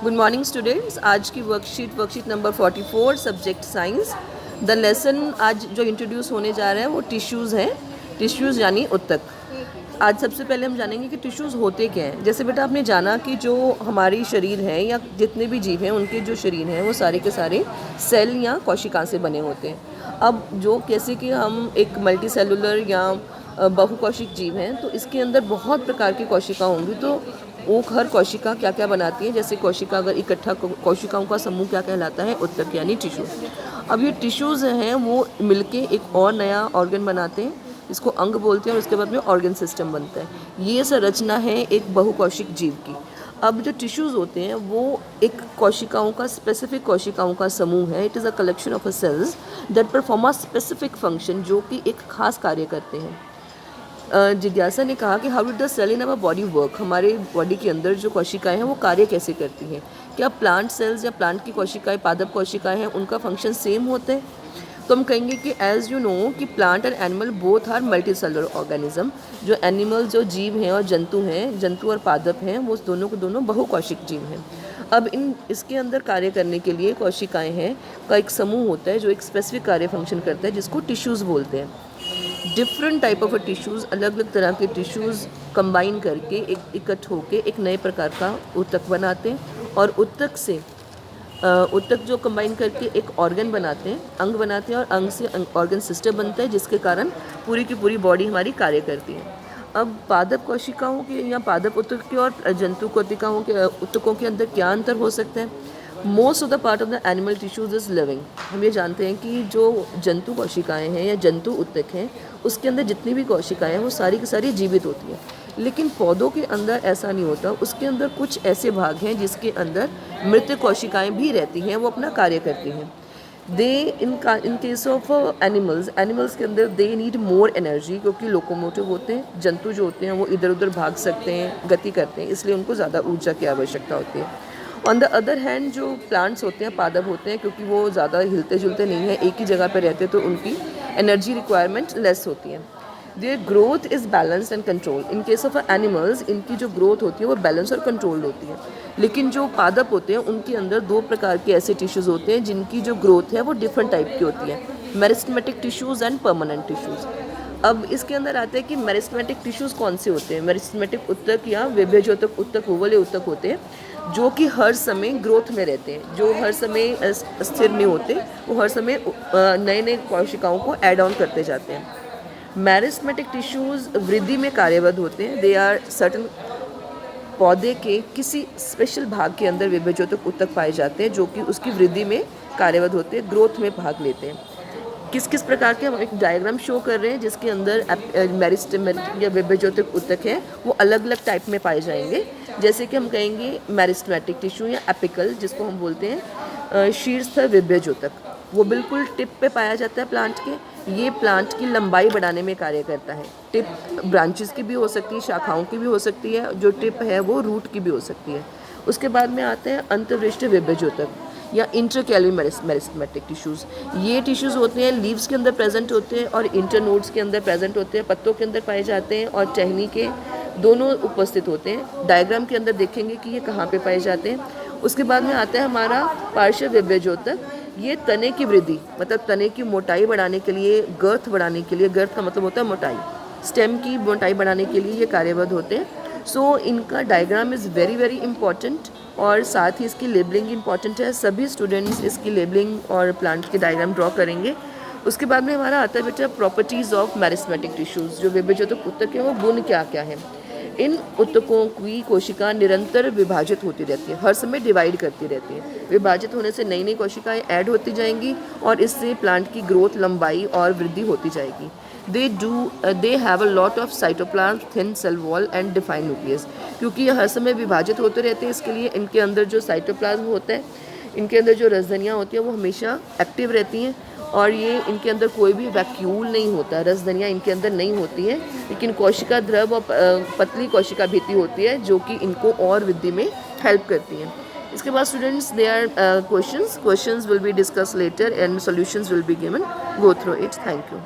Good morning students. आज की worksheet number 44 subject science. The lesson आज जो इंट्रोड्यूस होने जा रहा है वो टिश्यूज़ हैं। टिश्यूज़ यानी उत्तक। आज सबसे पहले हम जानेंगे कि टिश्यूज़ होते क्या हैं। जैसे बेटा आपने जाना कि जो हमारी शरीर है या जितने भी जीव हैं उनके जो शरीर हैं वो सारे के सारे सेल या कोशिका से बने होते हैं। अब जो कैसे कि हम एक मल्टी सेलुलर या बहुकोशिक जीव हैं तो इसके अंदर बहुत प्रकार की कोशिका होंगी। तो वो हर कोशिका क्या क्या बनाती है, जैसे कोशिका अगर इकट्ठा कोशिकाओं का समूह क्या कहलाता है, उत्तक यानी टिश्यू। अब ये टिश्यूज़ हैं वो मिलके एक और नया ऑर्गन बनाते हैं, इसको अंग बोलते हैं और उसके बाद में ऑर्गन सिस्टम बनता है। ये संरचना है एक बहुकोशिक जीव की। अब जो टिश्यूज़ होते हैं वो एक कोशिकाओं का स्पेसिफिक कोशिकाओं का समूह है। It is a collection of a cells that perform a specific function, जो कि एक खास कार्य करते हैं। जिज्ञासा ने कहा कि how did the cell in our body work, हमारे बॉडी के अंदर जो कोशिकाएं हैं वो कार्य कैसे करती हैं। क्या प्लांट सेल्स या प्लांट की कोशिकाएं, पादप कोशिकाएं हैं, उनका फंक्शन सेम होता है? तो हम कहेंगे कि एज़ यू नो कि plant and animal both are multicellular organism. जो एनिमल जो जीव हैं और जंतु हैं, जंतु और पादप हैं, वो दोनों को दोनों बहुकोशिक जीव हैं। अब इसके अंदर कार्य करने के लिए कोशिकाएं हैं का एक समूह होता है जो एक स्पेसिफिक कार्य फंक्शन करता है, जिसको टिश्यूज़ बोलते हैं। डिफरेंट टाइप ऑफ टिश्यूज़, अलग अलग तरह के टिश्यूज़ कंबाइन करके एक इकट्ठ होके एक नए प्रकार का उत्तक बनाते हैं। और उत्तक से उत्तक जो कंबाइन करके एक ऑर्गन बनाते हैं, अंग बनाते हैं, और अंग से ऑर्गन सिस्टम बनता है, जिसके कारण पूरी की पूरी बॉडी हमारी कार्य करती है। अब पादप कोशिकाओं के या पादप उत्तक के और जंतु कोशिकाओं के उत्तकों के अंदर क्या अंतर हो सकता है? Most of the part of the animal tissues is living. हम ये जानते हैं कि जो जंतु कोशिकाएं हैं या जंतु उत्तक हैं, उसके अंदर जितनी भी कोशिकाएं हैं वो सारी की सारी जीवित होती हैं। लेकिन पौधों के अंदर ऐसा नहीं होता। उसके अंदर कुछ ऐसे भाग हैं जिसके अंदर मृत कोशिकाएं भी रहती हैं, वो अपना कार्य करती हैं। दे इन केस ऑफ एनिमल्स के अंदर दे नीड मोर एनर्जी, क्योंकि लोकोमोटिव होते हैं। जंतु जो होते हैं वो इधर उधर भाग सकते हैं, गति करते हैं, इसलिए उनको ज़्यादा ऊर्जा की आवश्यकता होती है। ऑन द अदर हैंड जो प्लांट्स होते हैं, पादप होते हैं, क्योंकि वो ज़्यादा हिलते जुलते नहीं हैं, एक ही जगह पर रहते, तो उनकी एनर्जी रिक्वायरमेंट लेस होती है। Their growth is balanced and control. In case of animals इनकी जो ग्रोथ होती है वो बैलेंस और कंट्रोल्ड होती है। लेकिन जो पादप होते हैं उनके अंदर दो प्रकार के ऐसे टिश्यूज़ होते हैं जिनकी जो ग्रोथ है वो डिफरेंट टाइप की होती है, meristematic tissues and permanent tissues. अब इसके अंदर आते हैं कि मेरिस्टेमेटिक टिश्यूज़ कौन से होते हैं। मेरिस्टेमेटिक उत्तक या विभेद्योतक उत्तक वो वाले उत्तक होते हैं जो कि हर समय ग्रोथ में रहते हैं, जो हर समय स्थिर नहीं होते, वो हर समय नए नए कोशिकाओं को ऐड ऑन करते जाते हैं। मेरिस्टेमेटिक टिश्यूज़ वृद्धि में कार्यबद्ध होते हैं। दे आर सर्टन पौधे के किसी स्पेशल भाग के अंदर विभेद्योतक उत्तक पाए जाते हैं जो कि उसकी वृद्धि में कार्यबद्ध होते हैं, ग्रोथ में भाग लेते हैं। किस किस प्रकार के, हम एक डायग्राम शो कर रहे हैं जिसके अंदर मेरिस्टेमेटिक या विभेद्योतक उत्तक है वो अलग अलग टाइप में पाए जाएंगे। जैसे कि हम कहेंगे मेरिस्टेमेटिक टिश्यू या एपिकल, जिसको हम बोलते हैं शीर्षस्तर विभेद्योतक, वो बिल्कुल टिप पे पाया जाता है प्लांट के। ये प्लांट की लंबाई बढ़ाने में कार्य करता है। टिप ब्रांचेस की भी हो सकती है, शाखाओं की भी हो सकती है, जो टिप है वो रूट की भी हो सकती है। उसके बाद में आते हैं अंतर्वृष्ट विभेद्योतक या इंटरकैली मेरिस्टेमेटिक टिश्यूज़। ये टिश्यूज़ होते हैं लीव्स के अंदर प्रेजेंट होते हैं और इंटरनोड्स के अंदर प्रेजेंट होते हैं, पत्तों के अंदर पाए जाते हैं और टहनी के दोनों उपस्थित होते हैं। डायग्राम के अंदर देखेंगे कि ये कहाँ पे पाए जाते हैं। उसके बाद में आता है हमारा पार्श्व विभेद्योतक। ये तने की वृद्धि, मतलब तने की मोटाई बढ़ाने के लिए, गर्थ बढ़ाने के लिए, गर्थ का मतलब होता है मोटाई, स्टेम की मोटाई बढ़ाने के लिए ये कार्यबद्ध होते हैं। सो इनका diagram is very very important, और साथ ही इसकी लेबलिंग इंपॉर्टेंट है। सभी स्टूडेंट्स इसकी लेबलिंग और प्लांट के डायग्राम ड्रॉ करेंगे। उसके बाद में हमारा आता है बेटा प्रॉपर्टीज़ ऑफ मेरिस्टेमेटिक टिश्यूज़। जो विभेद्योतक उत्तक है वो गुण क्या क्या है। इन उत्तकों की कोशिका निरंतर विभाजित होती रहती है, हर समय डिवाइड करती रहती है। विभाजित होने से नई नई कोशिकाएं ऐड होती जाएंगी और इससे प्लांट की ग्रोथ, लंबाई और वृद्धि होती जाएगी। They have a lot of cytoplasm, thin cell wall and defined nucleus. क्योंकि ये हर समय विभाजित होते रहते हैं, इसके लिए इनके अंदर जो साइटोप्लाज्म होता है, इनके अंदर जो रसधनियाँ होती हैं वो हमेशा एक्टिव रहती हैं, और ये इनके अंदर कोई भी वैक्यूल नहीं होता, रसधनियाँ इनके अंदर नहीं होती है। लेकिन कोशिका द्रव और पतली कोशिका भित्ति होती है जो कि इनको और वृद्धि में हेल्प करती हैं। इसके बाद students they are questions will be discuss later and solutions will be given. Go through it. Thank you.